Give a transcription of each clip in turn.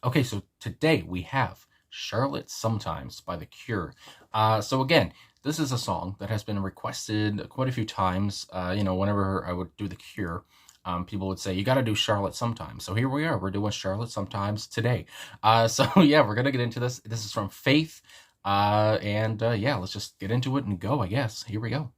Okay, so today we have Charlotte Sometimes by The Cure. So again, this is a song that has been requested quite a few times. Whenever I would do The Cure, people would say, you got to do Charlotte Sometimes. So here we are. We're doing Charlotte Sometimes today. So yeah, we're going to get into this. This is from Faith. Yeah, let's just get into it and go, I guess. Here we go.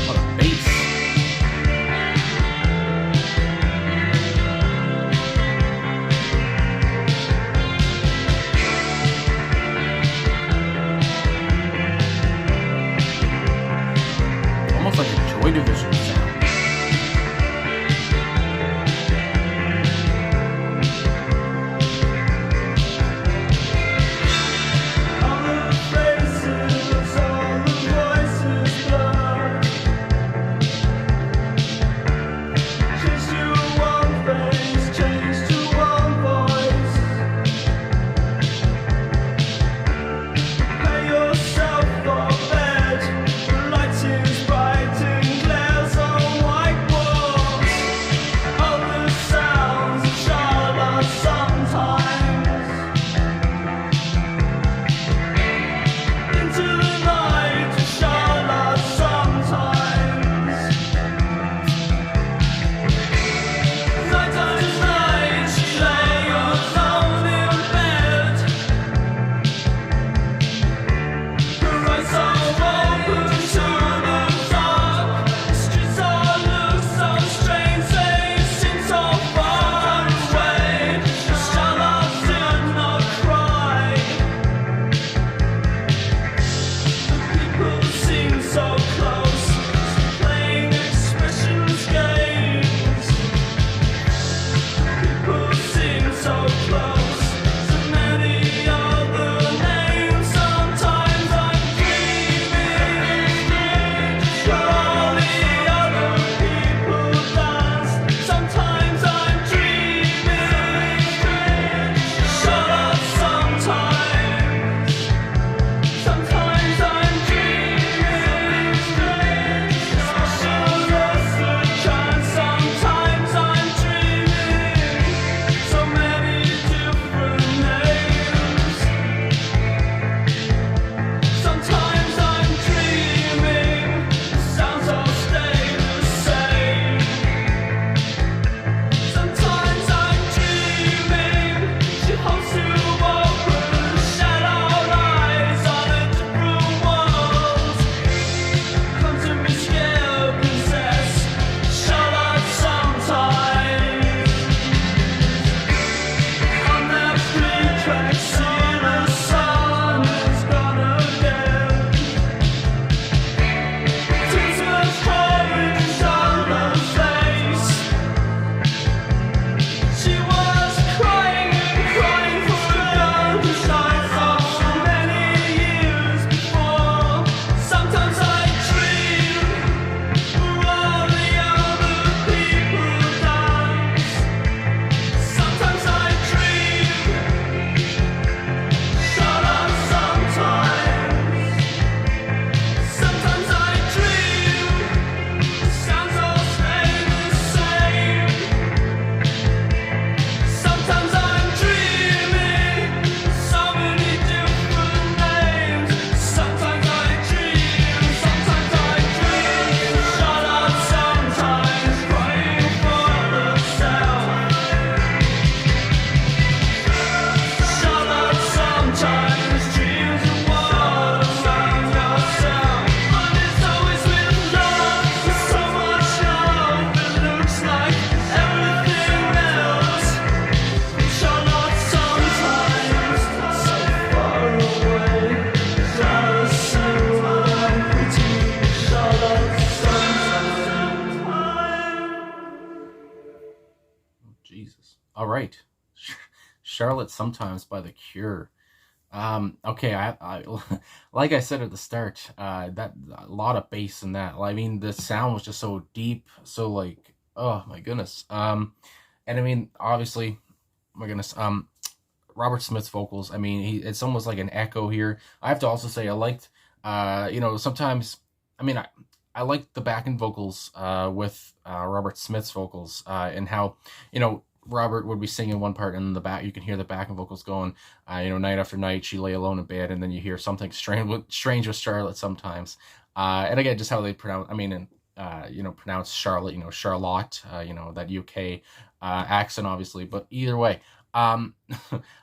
What a bass. Almost like a Joy Division sound. Jesus. All right. Charlotte Sometimes by The Cure. Okay, I like I said at the start, that a lot of bass in that. I mean, the sound was just so deep, so like, oh my goodness. And I mean, obviously, oh my goodness, Robert Smith's vocals. I mean, it's almost like an echo here. I have to also say I liked, sometimes. I mean, I like the backing vocals with Robert Smith's vocals and how, you know, Robert would be singing one part, and in the back you can hear the backing vocals going, you know, night after night she lay alone in bed, and then you hear something strange with Charlotte sometimes. And again, just how they pronounce, I mean, and you know, pronounce Charlotte, you know, Charlotte, you know, that UK accent, obviously. But either way, I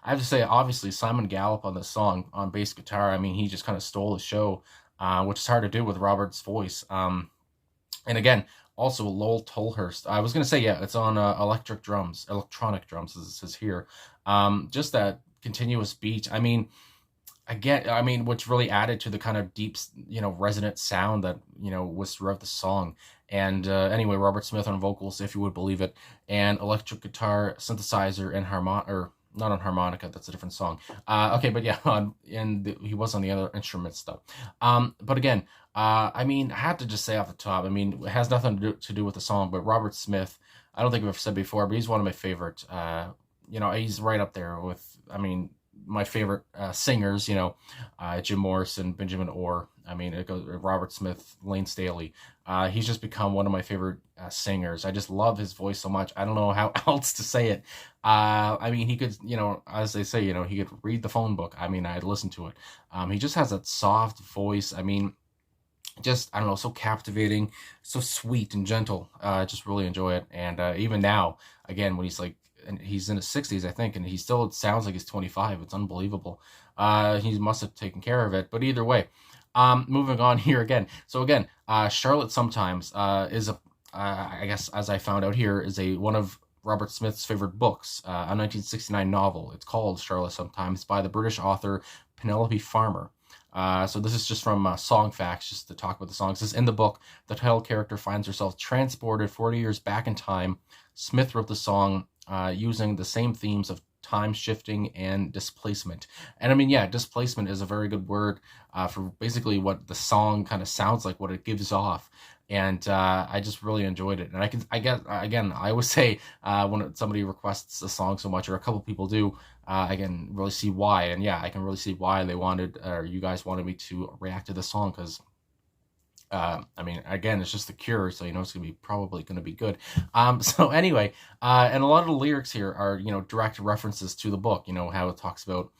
have to say, obviously, Simon Gallup on this song on bass guitar. I mean, he just kind of stole the show, which is hard to do with Robert's voice. And again, also Lowell Tolhurst. I was gonna say, yeah, it's on electronic drums, as it says here. Just that continuous beat. I mean, again, I mean, which really added to the kind of deep, you know, resonant sound that, you know, was throughout the song. And anyway, Robert Smith on vocals, if you would believe it, and electric guitar, synthesizer, and or not on harmonica. That's a different song. Okay, but yeah, he was on the other instruments though. But again, I mean, I have to just say off the top, I mean, it has nothing to do with the song, but Robert Smith, I don't think I've said before, but he's one of my favorite. You know, he's right up there with, I mean, my favorite singers, you know, Jim Morrison, Benjamin Orr. I mean, it goes Robert Smith, Lane Staley. He's just become one of my favorite singers. I just love his voice so much. I don't know how else to say it. I mean, he could, you know, as they say, you know, he could read the phone book. I mean, I'd listen to it. He just has that soft voice. I mean, just, I don't know, so captivating, so sweet and gentle. I just really enjoy it. And even now, again, when he's like, and he's in his 60s, I think, and he still sounds like he's 25. It's unbelievable. He must have taken care of it. But either way, moving on here again. So again, Charlotte Sometimes is I guess, as I found out here, is one of Robert Smith's favorite books, a 1969 novel. It's called Charlotte Sometimes by the British author Penelope Farmer. So this is just from Song Facts, just to talk about the songs. It says, in the book, the title character finds herself transported 40 years back in time. Smith wrote the song using the same themes of time shifting and displacement. And I mean, yeah, displacement is a very good word for basically what the song kind of sounds like, what it gives off. And I just really enjoyed it. And I guess, again, I always say when somebody requests a song so much, or a couple people do, I can really see why. And yeah, I can really see why they wanted, or you guys wanted me to react to the song, because I mean, again, it's just The Cure, so you know it's probably gonna be good. So anyway, and a lot of the lyrics here are, you know, direct references to the book. You know how it talks about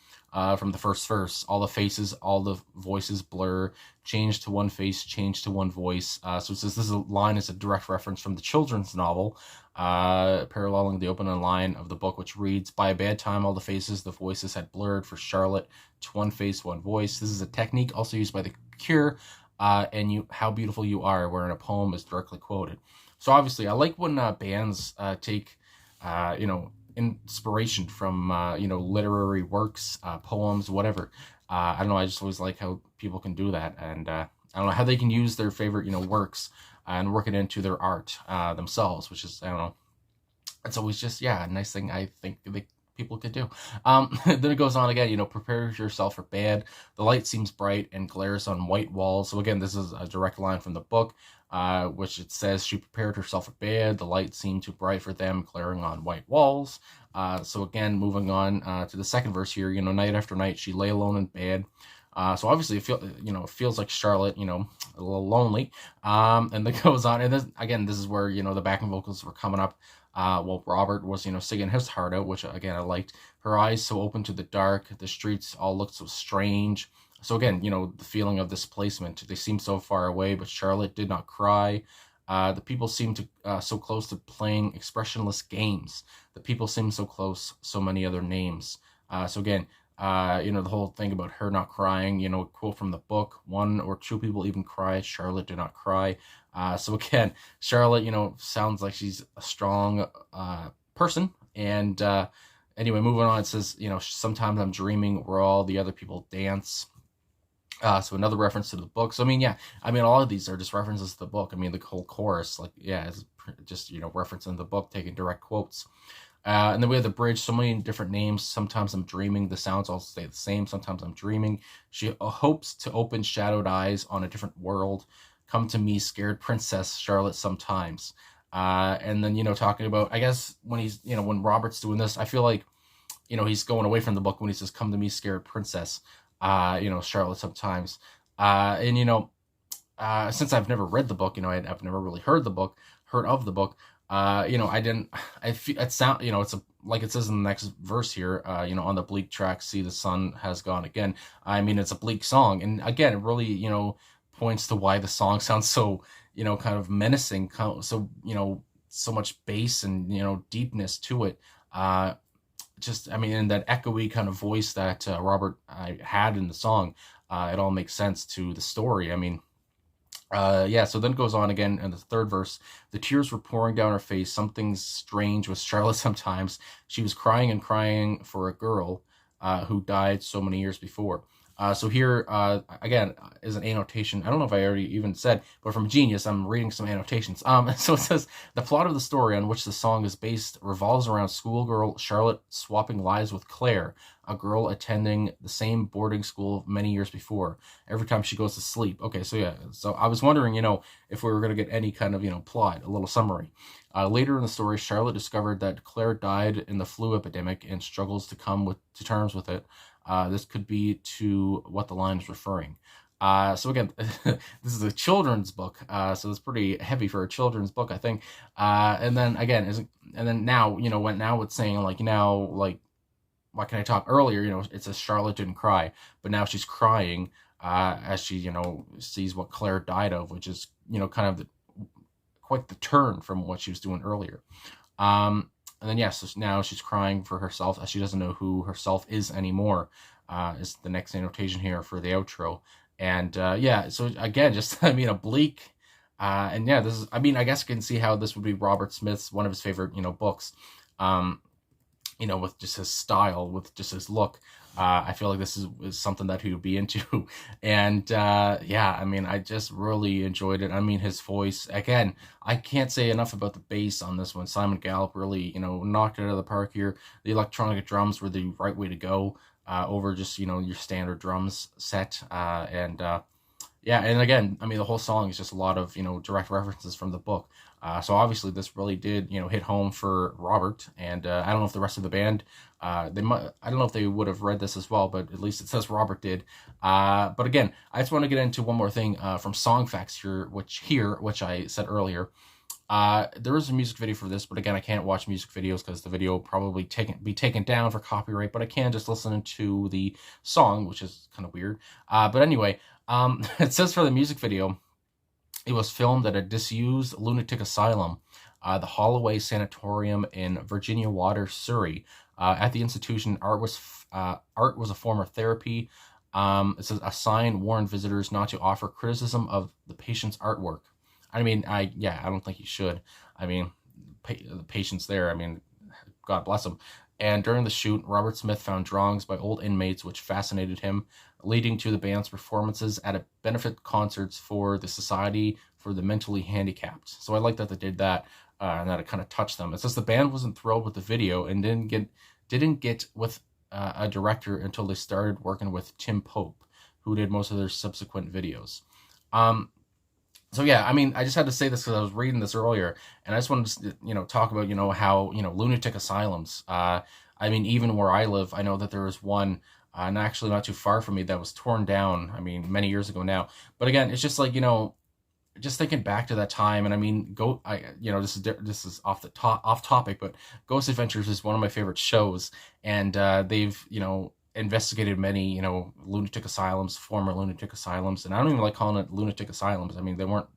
from the first verse, all the faces, all the voices blur, change to one face, change to one voice. So it says this line is a direct reference from the children's novel, paralleling the opening line of the book, which reads, "By a bad time, all the faces, the voices had blurred for Charlotte to one face, one voice." This is a technique also used by The Cure. And How Beautiful You Are, wherein a poem is directly quoted. So obviously, I like when bands take, you know, inspiration from, you know, literary works, poems, whatever. I don't know, I just always like how people can do that. And I don't know how they can use their favorite, you know, works and work it into their art themselves, which is, I don't know, it's always just, yeah, a nice thing I think people could do. Then it goes on again, you know, prepare yourself for bed. The light seems bright and glares on white walls. So again, this is a direct line from the book, which it says, she prepared herself for bed. The light seemed too bright for them, glaring on white walls. So again, moving on to the second verse here, you know, night after night, she lay alone in bed. So obviously, it feels like Charlotte, you know, a little lonely. And then goes on, and then again, this is where, you know, the backing vocals were coming up. Well, Robert was, you know, singing his heart out, which again I liked. Her eyes so open to the dark, the streets all looked so strange. So again, you know, the feeling of displacement. They seemed so far away, but Charlotte did not cry. The people seemed to so close to playing expressionless games. The people seemed so close, so many other names. So again, you know, the whole thing about her not crying, you know, a quote from the book, one or two people even cried, Charlotte did not cry. So again, Charlotte, you know, sounds like she's a strong person. And anyway, moving on, it says, you know, sometimes I'm dreaming where all the other people dance. So another reference to the book. So I mean, yeah, I mean, all of these are just references to the book. I mean, the whole chorus, like, yeah, is just, you know, referencing the book, taking direct quotes. And then we have the bridge, so many different names. Sometimes I'm dreaming. The sounds all stay the same. Sometimes I'm dreaming. She hopes to open shadowed eyes on a different world. Come to me, scared princess, Charlotte sometimes. And then, you know, talking about, I guess when he's, you know, when Robert's doing this, I feel like, you know, he's going away from the book when he says, come to me, scared princess, you know, Charlotte sometimes. And, you know, since I've never read the book, I've never really heard of the book. I didn't. I feel it sound. It's like it says in the next verse here. On the bleak track, see the sun has gone again. I mean, it's a bleak song, and again, it really points to why the song sounds so kind of menacing, so so much bass and deepness to it. Just I mean, in that echoey kind of voice that Robert had in the song, it all makes sense to the story. I mean, yeah, so then it goes on again in the third verse. The tears were pouring down her face. Something strange with Charlotte sometimes. She was crying and crying for a girl who died so many years before. So here, again, is an annotation. I don't know if I already even said, but from Genius, I'm reading some annotations. So it says, the plot of the story on which the song is based revolves around schoolgirl Charlotte swapping lives with Claire, a girl attending the same boarding school many years before, every time she goes to sleep. Okay, so yeah, so I was wondering, if we were going to get any kind of, plot, a little summary. Later in the story, Charlotte discovered that Claire died in the flu epidemic and struggles to come to terms with it. This could be to what the line is referring. So again, this is a children's book, so it's pretty heavy for a children's book, I think. And then again, and then now, now it's saying like why can I talk earlier? It says Charlotte didn't cry, but now she's crying as she, sees what Claire died of, which is, kind of quite the turn from what she was doing earlier. And then, yes, so now she's crying for herself as she doesn't know who herself is anymore, is the next annotation here for the outro. And yeah, so again, just, I mean, a bleak. And yeah, this is, I mean, I guess you can see how this would be Robert Smith's, one of his favorite, books. With just his style, with just his look. I feel like this is something that he would be into. And yeah, I mean, I just really enjoyed it. I mean, his voice, again, I can't say enough about the bass on this one. Simon Gallup really, knocked it out of the park here. The electronic drums were the right way to go over just, your standard drums set. Yeah, and again, I mean, the whole song is just a lot of, direct references from the book. So obviously this really did, hit home for Robert. And I don't know if the rest of the band, I don't know if they would have read this as well, but at least it says Robert did. But again, I just want to get into one more thing from Song Facts here, which I said earlier. There is a music video for this, but again, I can't watch music videos because the video will probably be taken down for copyright, but I can just listen to the song, which is kind of weird. But anyway, it says for the music video, it was filmed at a disused lunatic asylum, the Holloway Sanatorium in Virginia Water, Surrey. At the institution, art was a form of therapy. It says a sign warned visitors not to offer criticism of the patient's artwork. I mean, I don't think you should. I mean, the patient's there. I mean, God bless him. And during the shoot, Robert Smith found drawings by old inmates which fascinated him, leading to the band's performances at a benefit concerts for the Society for the Mentally Handicapped. So I like that they did that, and that it kind of touched them. It says the band wasn't thrilled with the video and didn't get with a director until they started working with Tim Pope, who did most of their subsequent videos. So yeah, I mean, I just had to say this because I was reading this earlier, and I just wanted to, talk about, how, lunatic asylums. I mean, even where I live, I know that there was one, and actually not too far from me, that was torn down. I mean, many years ago now. But again, it's just like, just thinking back to that time, and I mean, this is off topic, but Ghost Adventures is one of my favorite shows, and they've, investigated many, lunatic asylums, former lunatic asylums, and I don't even like calling it lunatic asylums. I mean, they weren't,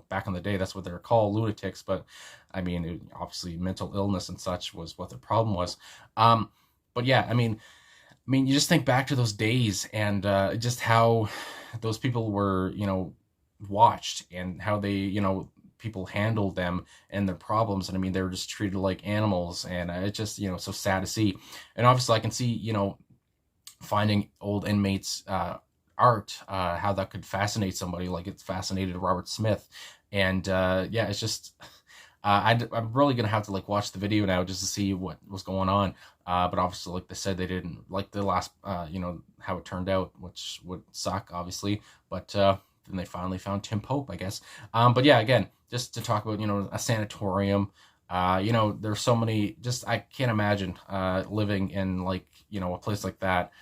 back in the day, that's what they were called, lunatics, but I mean, obviously mental illness and such was what the problem was. But yeah, I mean, you just think back to those days and just how those people were, watched and how they, people handled them and their problems. And I mean, they were just treated like animals, and it's just, so sad to see. And obviously I can see, finding old inmates art, how that could fascinate somebody like it's fascinated Robert Smith. And yeah, it's just I'm really gonna have to watch the video now just to see what was going on. But obviously, like they said, they didn't like the last how it turned out, which would suck obviously. But then they finally found Tim Pope, I guess. But yeah, again, just to talk about a sanatorium. There's so many, just I can't imagine living in a place like that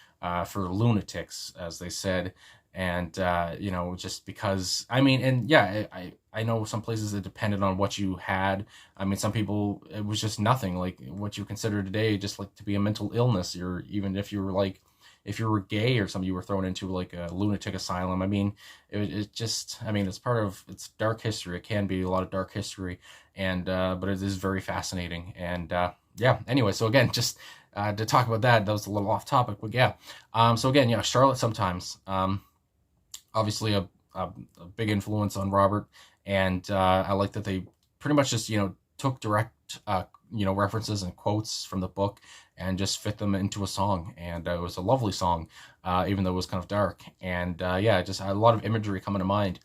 for lunatics, as they said. and you know, just because, I mean, and yeah, I know some places it depended on what you had. I mean, some people it was just nothing, like what you consider today just like to be a mental illness. You're, even if you were like, if you were gay or something, you were thrown into like a lunatic asylum. I mean, it just, I mean, it's part of, it's dark history. It can be a lot of dark history, and but it is very fascinating. And yeah, anyway, so again, just to talk about that, that was a little off topic, but yeah. So again, yeah, Charlotte Sometimes. Obviously a big influence on Robert, and I like that they pretty much just, you know, took direct you know, references and quotes from the book and just fit them into a song, and it was a lovely song, even though it was kind of dark, and yeah, just a lot of imagery coming to mind,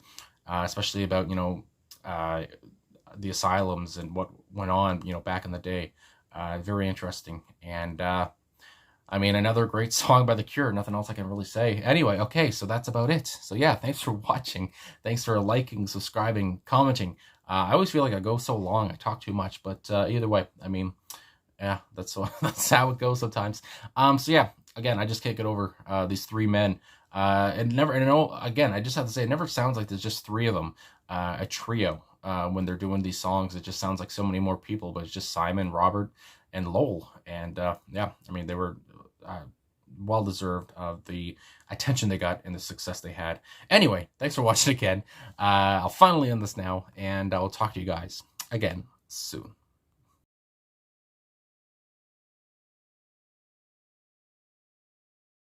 especially about, you know, uh, the asylums and what went on, you know, back in the day. Very interesting, and I mean, another great song by The Cure. Nothing else I can really say. Anyway, okay, so that's about it. So yeah, thanks for watching. Thanks for liking, subscribing, commenting. I always feel like I go so long, I talk too much, but either way, I mean, yeah, that's that's how it goes sometimes. So yeah, again, I just can't get over these three men. And never, and I know, again, I just have to say, it never sounds like there's just three of them, a trio. When they're doing these songs, it just sounds like so many more people, but it's just Simon, Robert, and Lowell. And yeah, I mean, they were uh, well deserved of the attention they got and the success they had. Anyway, thanks for watching again. I'll finally end this now, and I will talk to you guys again soon.